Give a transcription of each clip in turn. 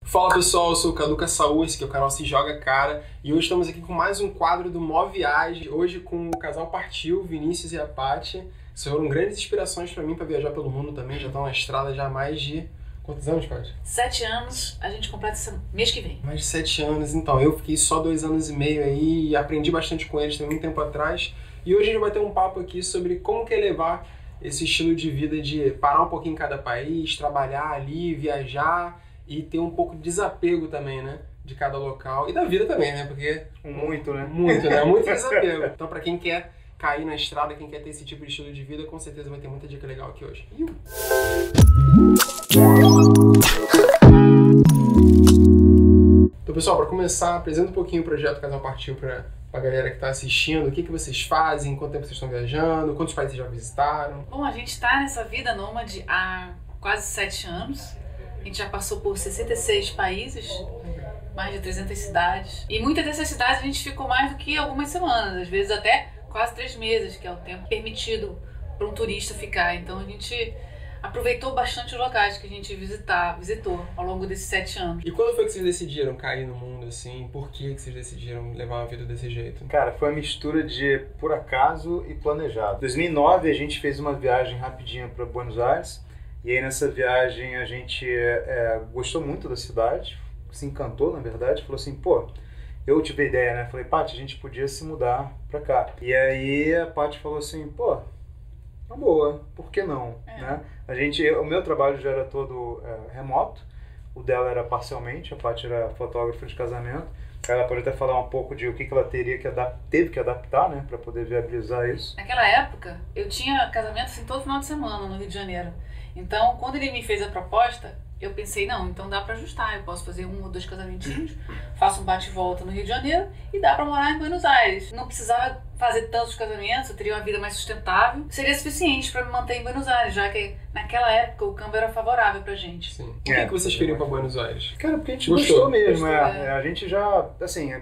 Fala pessoal, eu sou o Caduca Saúl, esse aqui é o canal Se Joga Cara e hoje estamos aqui com mais um quadro do Mó Viagem. Hoje com o casal Partiu, Vinícius e a Paty. Foram grandes inspirações para mim para viajar pelo mundo também, já estão na estrada já há mais de... Quantos anos, Paty? 7 anos, a gente completa esse mês que vem. Mais de 7 anos, então. Eu fiquei só 2 anos e meio aí e aprendi bastante com eles também um tempo atrás. E hoje a gente vai ter um papo aqui sobre como que é levar esse estilo de vida de parar um pouquinho em cada país, trabalhar ali, viajar e ter um pouco de desapego também, né? De cada local e da vida também, né? Porque... Muito, né? Muito, né? Muito desapego. Então, pra quem quer cair na estrada, quem quer ter esse tipo de estilo de vida, com certeza vai ter muita dica legal aqui hoje. Então, pessoal, para começar, apresenta um pouquinho o projeto Casal Partiu para a galera que está assistindo. O que vocês fazem, quanto tempo vocês estão viajando, quantos países já visitaram? Bom, a gente está nessa vida nômade há quase 7 anos. A gente já passou por 66 países, mais de 300 cidades. E muitas dessas cidades a gente ficou mais do que algumas semanas, às vezes até quase 3 meses, que é o tempo permitido para um turista ficar. Então a gente aproveitou bastante os locais que a gente visitou ao longo desses 7 anos. E quando foi que vocês decidiram cair no mundo assim? Por que vocês decidiram levar uma vida desse jeito? Cara, foi uma mistura de por acaso e planejado. Em 2009 a gente fez uma viagem rapidinha para Buenos Aires. E aí nessa viagem a gente gostou muito da cidade, se encantou na verdade, falou assim, pô, eu tive a ideia, né? Falei, Paty, a gente podia se mudar pra cá. E aí a Paty falou assim, pô, uma boa, por que não? Né? O meu trabalho já era todo remoto, o dela era parcialmente, a Paty era fotógrafa de casamento. Ela pode até falar um pouco de o que ela teve que adaptar, né, para poder viabilizar isso. Naquela época, eu tinha casamento assim, todo final de semana no Rio de Janeiro. Então, quando ele me fez a proposta, eu pensei, não, então dá para ajustar. Eu posso fazer 1 ou 2 casamentinhos, faço um bate e volta no Rio de Janeiro e dá para morar em Buenos Aires. Não precisava fazer tantos casamentos, eu teria uma vida mais sustentável. Seria suficiente para me manter em Buenos Aires, já que naquela época o câmbio era favorável pra gente. Sim. Por que vocês queriam para Buenos Aires? Cara, porque a gente gostou mesmo. Gostou, A gente já, assim, a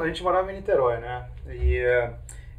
gente morava em Niterói, né? E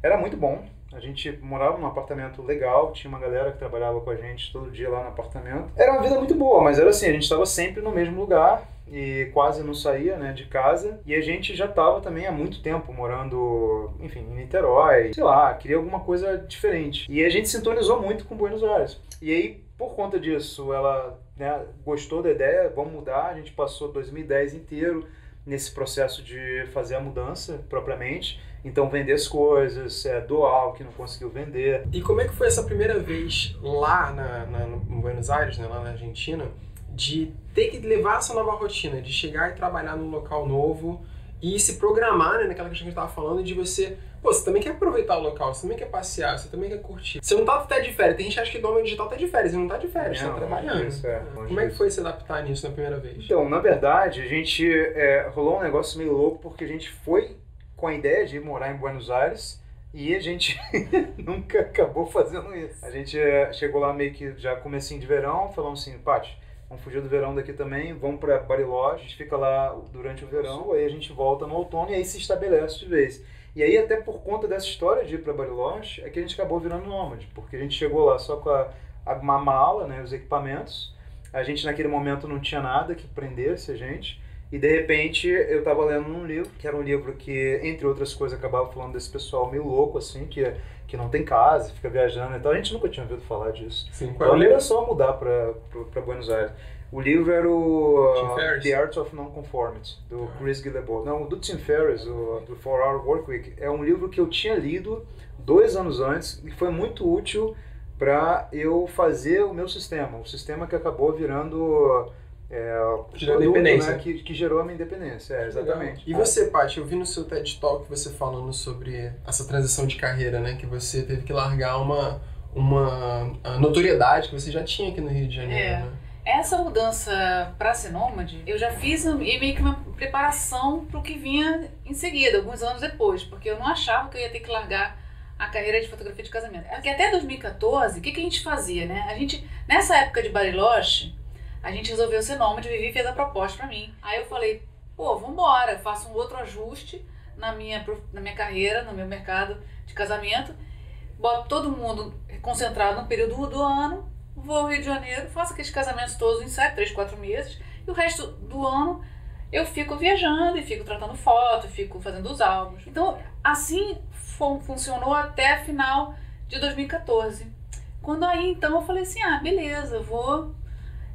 era muito bom. A gente morava num apartamento legal, tinha uma galera que trabalhava com a gente todo dia lá no apartamento. Era uma vida muito boa, mas era assim, a gente estava sempre no mesmo lugar e quase não saía, né, de casa. E a gente já estava também há muito tempo morando, enfim, em Niterói. Sei lá, queria alguma coisa diferente. E a gente sintonizou muito com Buenos Aires. E aí, por conta disso, ela, né, gostou da ideia, vamos mudar. A gente passou 2010 inteiro nesse processo de fazer a mudança propriamente. Então vender as coisas, doar o que não conseguiu vender. E como é que foi essa primeira vez lá em Buenos Aires, né, lá na Argentina, de ter que levar essa nova rotina, de chegar e trabalhar num local novo e se programar, né, naquela questão que a gente estava falando, de você também quer aproveitar o local, você também quer passear, você também quer curtir. Você não tá até de férias, tem gente que acha que nômade digital tá de férias, você não tá de férias, tá trabalhando. Como é que foi se adaptar nisso na primeira vez? Então, na verdade, a gente rolou um negócio meio louco, porque a gente foi com a ideia de morar em Buenos Aires e a gente nunca acabou fazendo isso. A gente chegou lá meio que já comecinho de verão, falamos assim, Paty, vamos fugir do verão daqui também, vamos para Bariloche, a gente fica lá durante o verão, aí a gente volta no outono e aí se estabelece de vez. E aí até por conta dessa história de ir para Bariloche é que a gente acabou virando nômade, porque a gente chegou lá só com uma mala, né, os equipamentos, a gente naquele momento não tinha nada que prendesse a gente. E de repente eu estava lendo um livro, que era um livro que, entre outras coisas, acabava falando desse pessoal meio louco, assim, que não tem casa, fica viajando. Então a gente nunca tinha ouvido falar disso. Sim, então ali era só mudar para Buenos Aires. O livro era o The Art of Non-Conformity, do Chris Guillebeau. Não, do Tim Ferriss, do 4-Hour Workweek. É um livro que eu tinha lido 2 anos antes e foi muito útil para eu fazer o meu sistema. O sistema que acabou virando... gerou independência, né, que gerou a minha independência, exatamente. E você, Paty, eu vi no seu TED Talk você falando sobre essa transição de carreira, né, que você teve que largar uma notoriedade que você já tinha aqui no Rio de Janeiro, né? Essa mudança para ser nômade, eu já fiz meio que uma preparação para o que vinha em seguida, alguns anos depois, porque eu não achava que eu ia ter que largar a carreira de fotografia de casamento. Porque até 2014, o que a gente fazia, né? A gente, nessa época de Bariloche, a gente resolveu ser nômade, a Vivi fez a proposta pra mim. Aí eu falei, pô, vambora, eu faço um outro ajuste na minha carreira, no meu mercado de casamento, boto todo mundo concentrado no período do ano, vou ao Rio de Janeiro, faço aqueles casamentos todos em 7, 3, 4 meses, e o resto do ano eu fico viajando e fico tratando foto, fico fazendo os álbuns. Então, assim funcionou até a final de 2014. Quando aí, então, eu falei assim, beleza,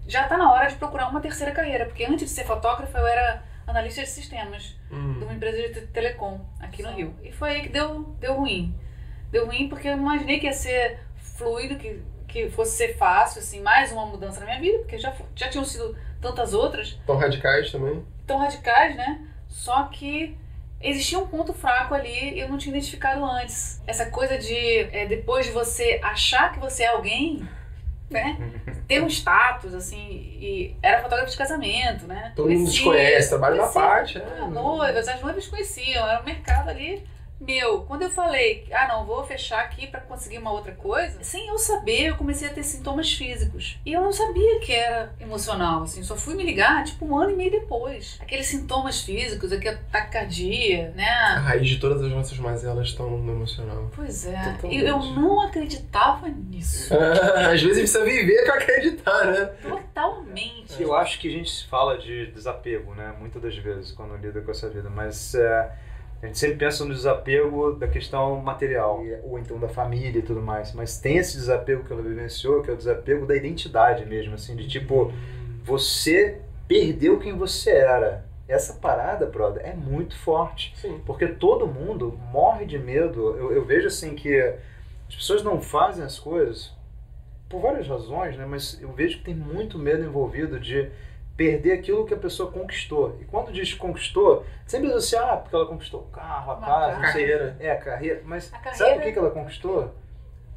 já tá na hora de procurar uma terceira carreira, porque antes de ser fotógrafa eu era analista de sistemas de uma empresa de telecom aqui no Rio. E foi aí que deu ruim. Deu ruim porque eu imaginei que ia ser fluido, que fosse ser fácil, assim, mais uma mudança na minha vida, porque já tinham sido tantas outras. Tão radicais também. Tão radicais, né? Só que existia um ponto fraco ali e eu não tinha identificado antes. Essa coisa de, depois de você achar que você é alguém, né? Ter um status, assim, e era fotógrafo de casamento, né? Todo mundo desconhece, trabalho na parte. Noivas, as noivas conheciam, era um mercado ali meu. Quando eu falei, não, vou fechar aqui pra conseguir uma outra coisa, sem eu saber, eu comecei a ter sintomas físicos. E eu não sabia que era emocional, assim, só fui me ligar, tipo, 1 ano e meio depois. Aqueles sintomas físicos, aquela taquicardia, né? A raiz de todas as nossas mazelas estão no emocional. Pois é, e eu não acreditava nisso. Às vezes precisa viver pra acreditar, né? Totalmente. Eu acho que a gente fala de desapego, né? Muitas das vezes, quando lida com essa vida, mas a gente sempre pensa no desapego da questão material, ou então da família e tudo mais, mas tem esse desapego que ela vivenciou, que é o desapego da identidade mesmo, assim, de tipo, você perdeu quem você era. Essa parada, brother, é muito forte. Sim. Porque todo mundo morre de medo. Eu vejo assim que as pessoas não fazem as coisas por várias razões, né? Mas eu vejo que tem muito medo envolvido de perder aquilo que a pessoa conquistou. E quando diz conquistou, sempre diz assim, porque ela conquistou o carro, a casa, a carreira. A carreira. Mas carreira... sabe o que ela conquistou?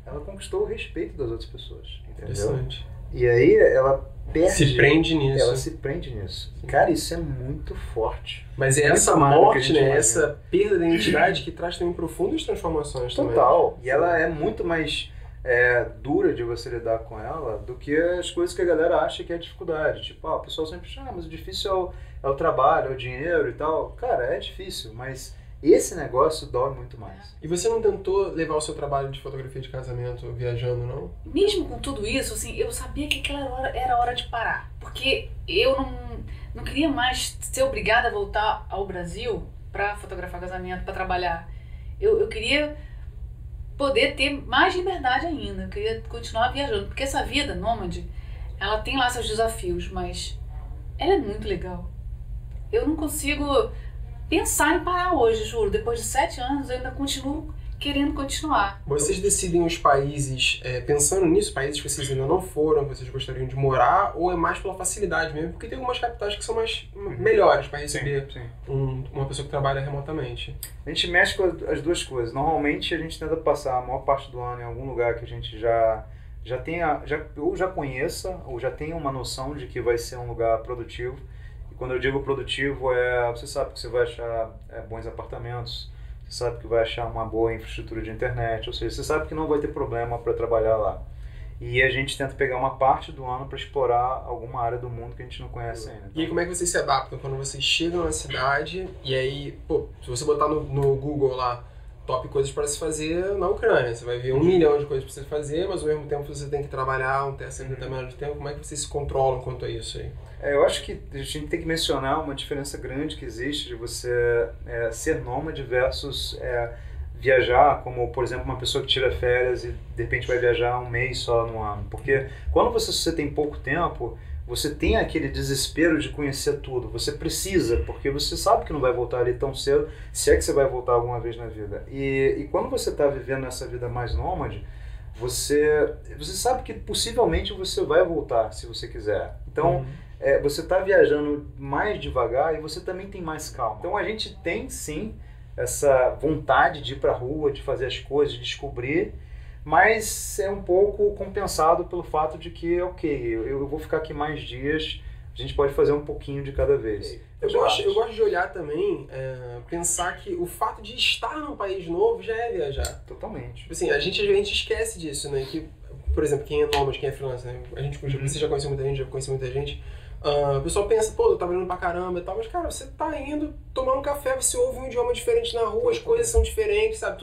Ela conquistou o respeito das outras pessoas. Entendeu? Interessante. E aí ela perde. Se prende nisso. Ela se prende nisso. Cara, isso é muito forte. Mas é essa morte, né? Essa perda da identidade que traz também profundas transformações. Total. Também. E ela é muito mais dura de você lidar com ela do que as coisas que a galera acha que é dificuldade. Tipo, o pessoal sempre acha, mas o difícil é o trabalho, é o dinheiro e tal. Cara, é difícil, mas esse negócio dói muito mais. E você não tentou levar o seu trabalho de fotografia de casamento viajando, não? Mesmo com tudo isso, assim, eu sabia que aquela hora era hora de parar. Porque eu não queria mais ser obrigada a voltar ao Brasil para fotografar casamento, para trabalhar. Eu queria poder ter mais liberdade ainda. Eu queria continuar viajando. Porque essa vida nômade, ela tem lá seus desafios, mas ela é muito legal. Eu não consigo pensar em parar hoje, juro. Depois de 7 anos, eu ainda continuo querendo continuar. Vocês decidem os países, pensando nisso, países que vocês ainda não foram, que vocês gostariam de morar, ou é mais pela facilidade mesmo? Porque tem algumas capitais que são mais melhores para receber uma pessoa que trabalha remotamente. A gente mexe com as duas coisas. Normalmente a gente tenta passar a maior parte do ano em algum lugar que a gente ou já conheça, ou já tenha uma noção de que vai ser um lugar produtivo. E quando eu digo produtivo, você sabe que você vai achar bons apartamentos, você sabe que vai achar uma boa infraestrutura de internet, ou seja, você sabe que não vai ter problema para trabalhar lá. E a gente tenta pegar uma parte do ano para explorar alguma área do mundo que a gente não conhece ainda. E aí como é que vocês se adaptam quando vocês chegam na cidade e aí, se você botar no Google lá, top coisas para se fazer na Ucrânia, você vai ver 1 milhão de coisas para você fazer, mas ao mesmo tempo você tem que trabalhar um certo determinado tempo. Como é que vocês se controlam quanto a isso aí? Eu acho que a gente tem que mencionar uma diferença grande que existe de você ser nômade versus viajar, como por exemplo uma pessoa que tira férias e de repente vai viajar 1 mês só no ano. Porque quando você tem pouco tempo, você tem aquele desespero de conhecer tudo. Você precisa, porque você sabe que não vai voltar ali tão cedo, se é que você vai voltar alguma vez na vida. E quando você está vivendo essa vida mais nômade, você sabe que possivelmente você vai voltar, se você quiser. Então, você está viajando mais devagar e você também tem mais calma. Então, a gente tem, sim, essa vontade de ir para a rua, de fazer as coisas, de descobrir, mas é um pouco compensado pelo fato de que, eu vou ficar aqui mais dias, a gente pode fazer um pouquinho de cada vez. Eu gosto de olhar também, pensar que o fato de estar num país novo já é viajar. Totalmente. Assim, a gente esquece disso, né? Que, por exemplo, quem é nômade, quem é freelancer, né? Você já conheceu muita gente, já conheci muita gente. O pessoal pensa, pô, eu tô trabalhando pra caramba e tal, mas, cara, você tá indo tomar um café, você ouve um idioma diferente na rua, as coisas são diferentes, sabe?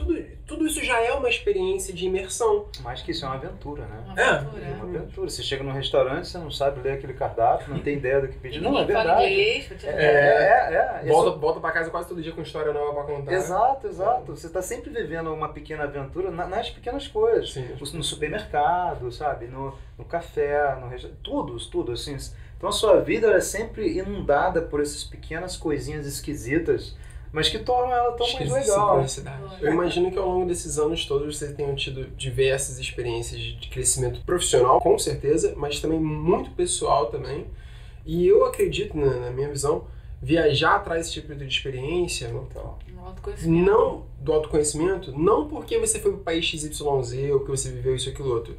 Tudo isso já é uma experiência de imersão. Mais que isso é uma aventura, né? Uma Uma aventura. Você chega num restaurante, você não sabe ler aquele cardápio, não tem ideia do que pedir. E Não, é ninguém fala verdade. inglês, pra te Volta pra casa quase todo dia com história nova pra contar. Exato. Você tá sempre vivendo uma pequena aventura nas pequenas coisas. Sim. No supermercado, sabe? No café, no restaurante. Tudo, assim. Então a sua vida ela é sempre inundada por essas pequenas coisinhas esquisitas, mas que tornam ela tão mais legal. Eu imagino que ao longo desses anos todos vocês tenham tido diversas experiências de crescimento profissional, com certeza, mas também muito pessoal também. E eu acredito, na minha visão, viajar traz esse tipo de experiência não do autoconhecimento, não porque você foi para o país XYZ ou que você viveu isso ou aquilo outro.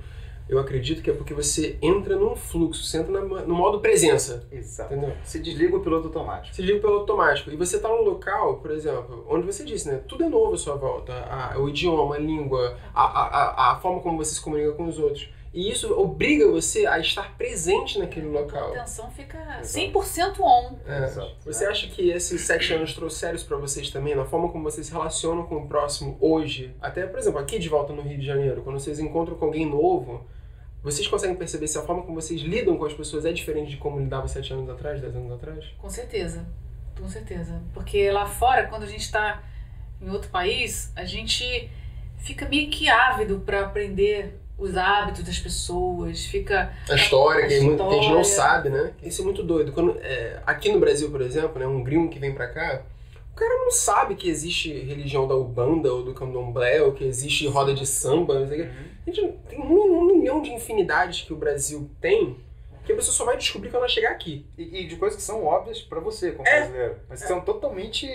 Eu acredito que é porque você entra num fluxo, você entra no modo presença. Exato. Entendeu? Você desliga o piloto automático. Você desliga o piloto automático. E você tá num local, por exemplo, onde você disse, né? Tudo é novo à sua volta. O idioma, a língua, a forma como você se comunica com os outros. E isso obriga você a estar presente naquele local. A atenção fica 100% on. Exato. Você acha que esses 7 anos trouxeram isso pra vocês também? Na forma como vocês se relacionam com o próximo hoje? Até, por exemplo, aqui de volta no Rio de Janeiro, quando vocês encontram com alguém novo, vocês conseguem perceber se a forma como vocês lidam com as pessoas é diferente de como lidava 7 anos atrás, 10 anos atrás? Com certeza. Porque lá fora, quando a gente está em outro país, a gente fica meio que ávido para aprender os hábitos das pessoas, fica... A história, que muita gente não sabe, né? Isso é muito doido. Aqui no Brasil, por exemplo, né, um gringo que vem pra cá, o cara não sabe que existe religião da Umbanda ou do Candomblé, ou que existe roda de samba, não sei o quê. A gente tem um milhão de infinidades que o Brasil tem, que a pessoa só vai descobrir quando ela chegar aqui. E de coisas que são óbvias pra você, como brasileiro. Mas que são totalmente...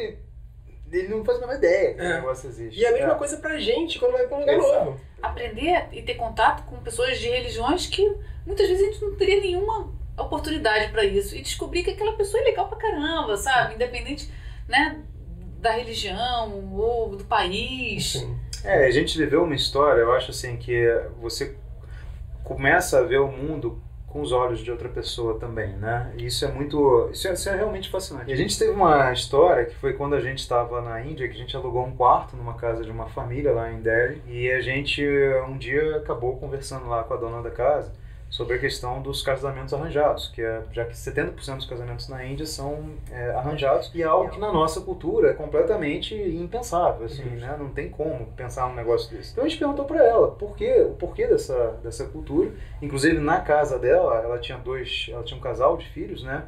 Ele não faz a menor ideia que o negócio existe. E é a mesma coisa pra gente quando vai pra um lugar novo. Aprender e ter contato com pessoas de religiões que muitas vezes a gente não teria nenhuma oportunidade pra isso. E descobrir que aquela pessoa é legal pra caramba, sabe? Independente, né, da religião ou do país. Sim. A gente viveu uma história, eu acho assim, que você começa a ver o mundo com os olhos de outra pessoa também, né? E isso é realmente fascinante. E a gente teve uma história que foi quando a gente estava na Índia, que a gente alugou um quarto numa casa de uma família lá em Delhi, e a gente um dia acabou conversando lá com a dona da casa sobre a questão dos casamentos arranjados, que já que 70% dos casamentos na Índia são arranjados, e é algo que na nossa cultura é completamente impensável, assim, né? Não tem como pensar num negócio desse. Então a gente perguntou para ela o porquê dessa cultura. Inclusive na casa dela, ela tinha um casal de filhos, né?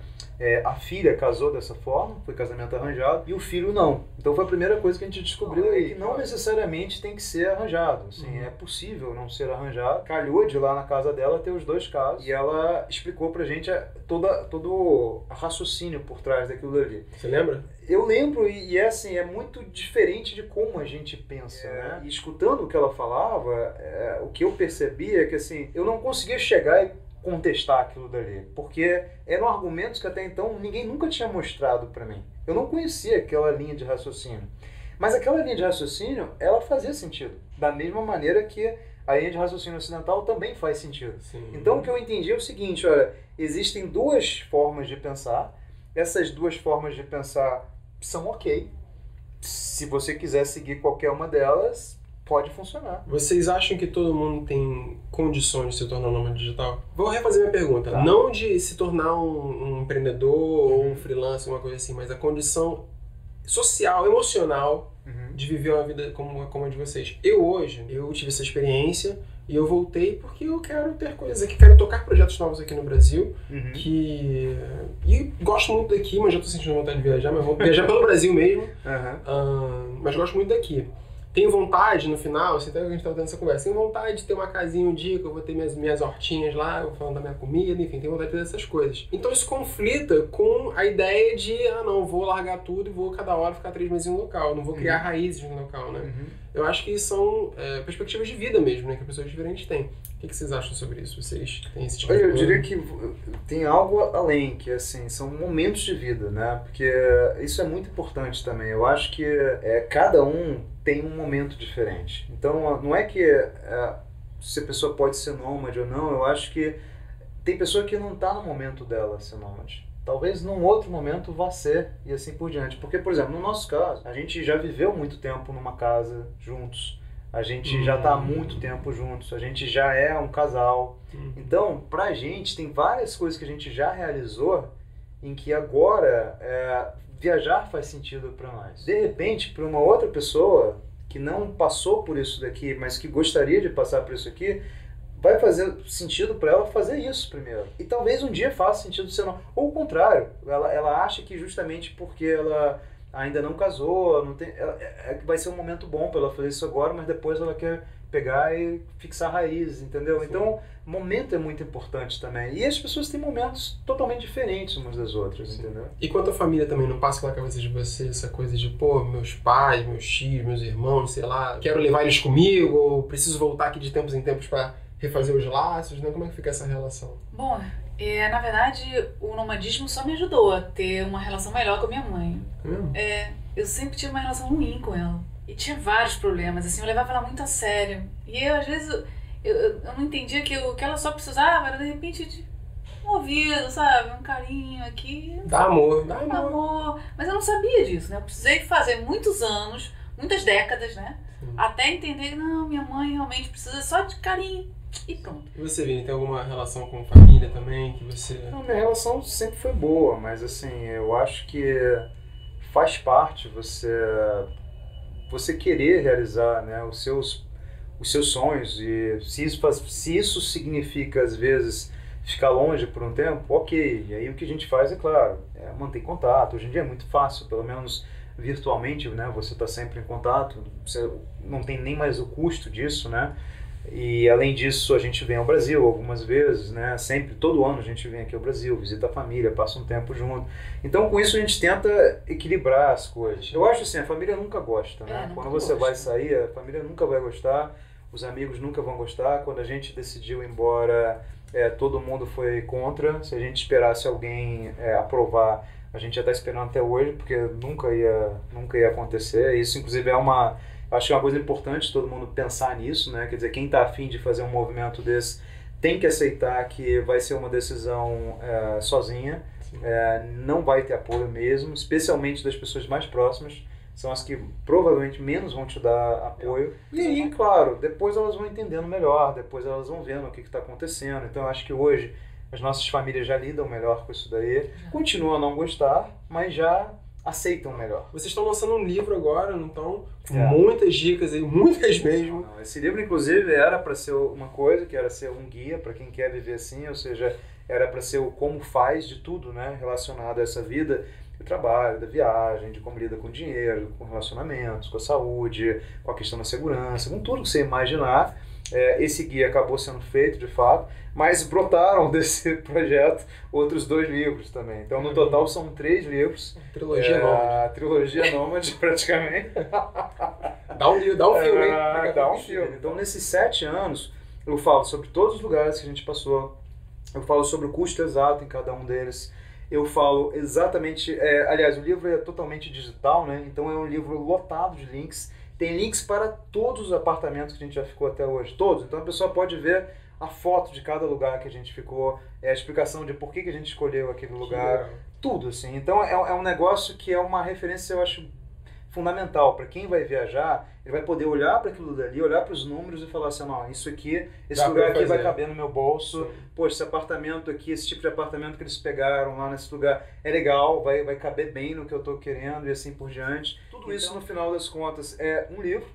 A filha casou dessa forma, foi casamento arranjado, e o filho não. Então foi a primeira coisa que a gente descobriu aí, que não necessariamente tem que ser arranjado. Assim, é possível não ser arranjado. Calhou de lá na casa dela ter os dois casos, e ela explicou pra gente todo o raciocínio por trás daquilo ali. Você lembra? Eu lembro, e é assim, é muito diferente de como a gente pensa, né? E escutando o que ela falava, o que eu percebi é que assim, eu não conseguia chegar e contestar aquilo dali, porque eram argumentos que até então ninguém nunca tinha mostrado para mim. Eu não conhecia aquela linha de raciocínio, mas aquela linha de raciocínio, ela fazia sentido, da mesma maneira que a linha de raciocínio ocidental também faz sentido. Sim. Então o que eu entendi é o seguinte, olha, existem duas formas de pensar, essas duas formas de pensar são ok, se você quiser seguir qualquer uma delas, pode funcionar. Vocês acham que todo mundo tem condições de se tornar nômade digital? Vou refazer minha pergunta. Tá. Não de se tornar um empreendedor ou um freelancer, uma coisa assim, mas a condição social, emocional de viver uma vida como a de vocês. Eu tive essa experiência e eu voltei porque eu quero ter coisas aqui, quero tocar projetos novos aqui no Brasil, e gosto muito daqui, mas já tô sentindo vontade de viajar, mas vou viajar pelo Brasil mesmo, mas gosto muito daqui. Tenho vontade, no final, assim, até que a gente estava tendo essa conversa, tenho vontade de ter uma casinha um dia, que eu vou ter minhas hortinhas lá, eu vou falando da minha comida, enfim, tenho vontade de fazer essas coisas. Então isso conflita com a ideia de, não, vou largar tudo e vou cada hora ficar 3 meses no local, não vou criar raízes no local, né? Eu acho que são perspectivas de vida mesmo, né, que pessoas diferentes têm. O que vocês acham sobre isso? Vocês têm esse tipo de coisa? Eu diria que tem algo além, que assim, são momentos de vida, né? Porque isso é muito importante também. Eu acho que cada um tem um momento diferente. Então, não é que se a pessoa pode ser nômade ou não, eu acho que tem pessoa que não está no momento dela ser nômade. Talvez num outro momento vá ser e assim por diante. Porque, por exemplo, no nosso caso, a gente já viveu muito tempo numa casa juntos. A gente já está há muito tempo juntos. A gente já é um casal. Então, pra gente, tem várias coisas que a gente já realizou em que agora viajar faz sentido para nós. De repente, para uma outra pessoa que não passou por isso daqui, mas que gostaria de passar por isso aqui, vai fazer sentido para ela fazer isso primeiro. E talvez um dia faça sentido ser não. Ou o contrário, ela acha que justamente porque ela ainda não casou, não tem, vai ser um momento bom para ela fazer isso agora, mas depois ela quer pegar e fixar raízes, entendeu? Sim. Então, momento é muito importante também. E as pessoas têm momentos totalmente diferentes umas das outras, sim, entendeu? E quanto à família também, não passa pela cabeça de você essa coisa de, pô, meus pais, meus tios, meus irmãos, sei lá, quero levar eles comigo, ou preciso voltar aqui de tempos em tempos para refazer os laços, né? Como é que fica essa relação? Bom, na verdade, o nomadismo só me ajudou a ter uma relação melhor com a minha mãe. Eu sempre tive uma relação ruim com ela. E tinha vários problemas, assim, eu levava ela muito a sério. E eu, às vezes, eu não entendia que o que ela só precisava era, de repente, de um ouvido, sabe? Um carinho aqui. Dá amor. Mas eu não sabia disso, né? Eu precisei fazer muitos anos, muitas décadas, né? Sim. Até entender que, não, minha mãe realmente precisa só de carinho. E pronto. E você, Vini, tem alguma relação com família também que você... Não, minha relação sempre foi boa, mas assim, eu acho que faz parte você querer realizar, né, os seus sonhos, e se isso significa, às vezes, ficar longe por um tempo, ok. E aí o que a gente faz, é claro, manter contato. Hoje em dia é muito fácil, pelo menos virtualmente, né, você está sempre em contato, você não tem nem mais o custo disso, né? E além disso, a gente vem ao Brasil algumas vezes, né? Sempre, todo ano a gente vem aqui ao Brasil, visita a família, passa um tempo junto. Então, com isso a gente tenta equilibrar as coisas. Eu acho assim, a família nunca gosta, né? Quando você vai sair, a família nunca vai gostar, os amigos nunca vão gostar. Quando a gente decidiu ir embora, todo mundo foi contra. Se a gente esperasse alguém aprovar, a gente já está esperando até hoje, porque nunca ia acontecer. Isso, inclusive, acho que é uma coisa importante todo mundo pensar nisso, né? Quer dizer, quem está afim de fazer um movimento desse tem que aceitar que vai ser uma decisão sozinha, não vai ter apoio mesmo, especialmente das pessoas mais próximas, são as que provavelmente menos vão te dar apoio. E aí, claro, depois elas vão entendendo melhor, depois elas vão vendo o que está acontecendo. Então, eu acho que hoje as nossas famílias já lidam melhor com isso daí, continuam a não gostar, mas já aceitam melhor. Vocês estão lançando um livro agora, não estão? Com muitas dicas aí, muitas mesmo. Não, esse livro, inclusive, era para ser uma coisa, que era ser um guia para quem quer viver assim, ou seja, era para ser o como faz de tudo, né, relacionado a essa vida do trabalho, da viagem, de como lida com dinheiro, com relacionamentos, com a saúde, com a questão da segurança, com tudo que você imaginar. Esse guia acabou sendo feito, de fato, mas brotaram desse projeto outros 2 livros também. Então, no total, são 3 livros. Trilogia Nômade. Trilogia Nômade, praticamente. Dá um filme, hein? Dá um filme. Então, nesses 7 anos, eu falo sobre todos os lugares que a gente passou. Eu falo sobre o custo exato em cada um deles. Eu falo exatamente... aliás, o livro é totalmente digital, né? Então, é um livro lotado de links. Tem links para todos os apartamentos que a gente já ficou até hoje, todos. Então a pessoa pode ver a foto de cada lugar que a gente ficou, a explicação de por que a gente escolheu aquele lugar, tudo assim. Então é um negócio que é uma referência, eu acho, fundamental. Para quem vai viajar, ele vai poder olhar para aquilo dali, olhar para os números e falar assim, não, isso aqui, esse lugar aqui vai caber no meu bolso. Sim. Poxa, esse apartamento aqui, esse tipo de apartamento que eles pegaram lá nesse lugar é legal, vai caber bem no que eu estou querendo e assim por diante. Tudo isso, no final das contas, é um livro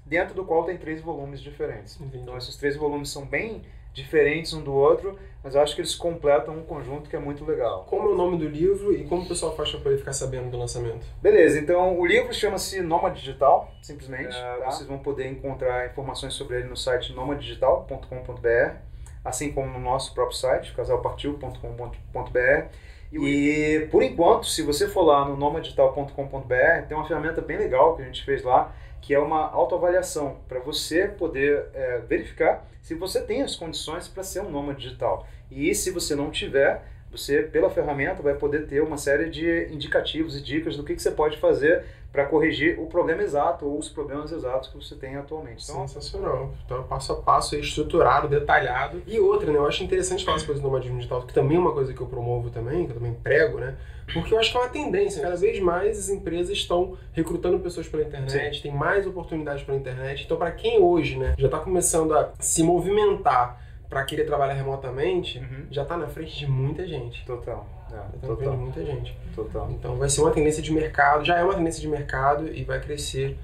dentro do qual tem 3 volumes diferentes. Entendi. Então esses 3 volumes são bem diferentes um do outro, mas eu acho que eles completam um conjunto que é muito legal. Como é o nome do livro e como o pessoal faz para poder ficar sabendo do lançamento? Beleza, então o livro chama-se Nômade Digital, simplesmente. Vocês vão poder encontrar informações sobre ele no site nomadedigital.com.br, assim como no nosso próprio site, casalpartiu.com.br. E por enquanto, se você for lá no nomadedigital.com.br, tem uma ferramenta bem legal que a gente fez lá, que é uma autoavaliação, para você poder verificar se você tem as condições para ser um nômade digital. E se você não tiver, você, pela ferramenta, vai poder ter uma série de indicativos e dicas do que você pode fazer para corrigir o problema exato ou os problemas exatos que você tem atualmente. Então, sensacional. Então, passo a passo, estruturado, detalhado. E outra, né? Eu acho interessante falar essa coisa do nomadismo digital, que também é uma coisa que eu promovo também, que eu também prego, né? Porque eu acho que é uma tendência. Cada vez mais as empresas estão recrutando pessoas pela internet, Sim. tem mais oportunidades pela internet. Então, para quem hoje, né, já está começando a se movimentar para querer trabalhar remotamente, já está na frente de muita gente. Total. Já tá na frente de muita gente. Total. Então vai ser uma tendência de mercado, já é uma tendência de mercado e vai crescer.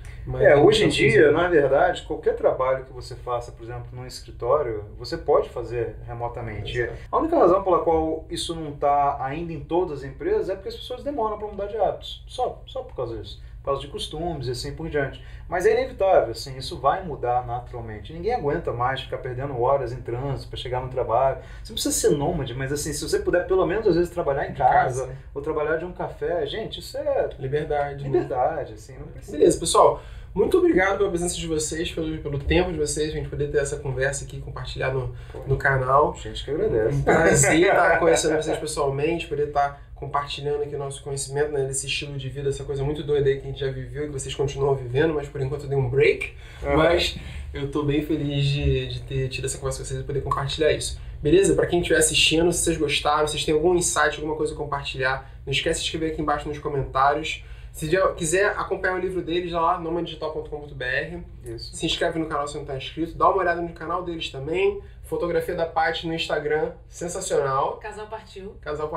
Hoje em dia, na verdade, qualquer trabalho que você faça, por exemplo, num escritório, você pode fazer remotamente. Exato. A única razão pela qual isso não está ainda em todas as empresas é porque as pessoas demoram para mudar de hábitos. Só por causa disso. Por causa de costumes e assim por diante. Mas é inevitável, assim, isso vai mudar naturalmente. Ninguém aguenta mais ficar perdendo horas em trânsito para chegar no trabalho. Você não precisa ser nômade, mas assim, se você puder pelo menos às vezes trabalhar em casa ou trabalhar de um café, gente, isso é liberdade. Liberdade, assim, não precisa. Beleza, pessoal. Muito obrigado pela presença de vocês, pelo tempo de vocês, a gente poder ter essa conversa aqui, compartilhar no canal. Gente que agradece. Um prazer estar conhecendo vocês pessoalmente, poder estar compartilhando aqui o nosso conhecimento, né, desse estilo de vida, essa coisa muito doida aí que a gente já viveu e que vocês continuam vivendo, mas por enquanto eu dei um break. Mas eu estou bem feliz de ter tido essa conversa com vocês e poder compartilhar isso. Beleza? Para quem estiver assistindo, se vocês gostaram, se vocês têm algum insight, alguma coisa a compartilhar, não esquece de escrever aqui embaixo nos comentários. Se quiser acompanhar o livro deles, lá, nomadigital.com.br. Isso. Se inscreve no canal se não está inscrito. Dá uma olhada no canal deles também. Fotografia da Paty no Instagram, sensacional. Casal Partiu.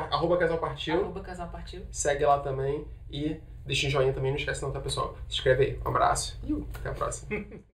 Arroba Casal Partiu. Arroba Casal Partiu. Segue lá também. E deixa um joinha também, não esquece não, tá, pessoal? Se inscreve aí. Um abraço e até a próxima.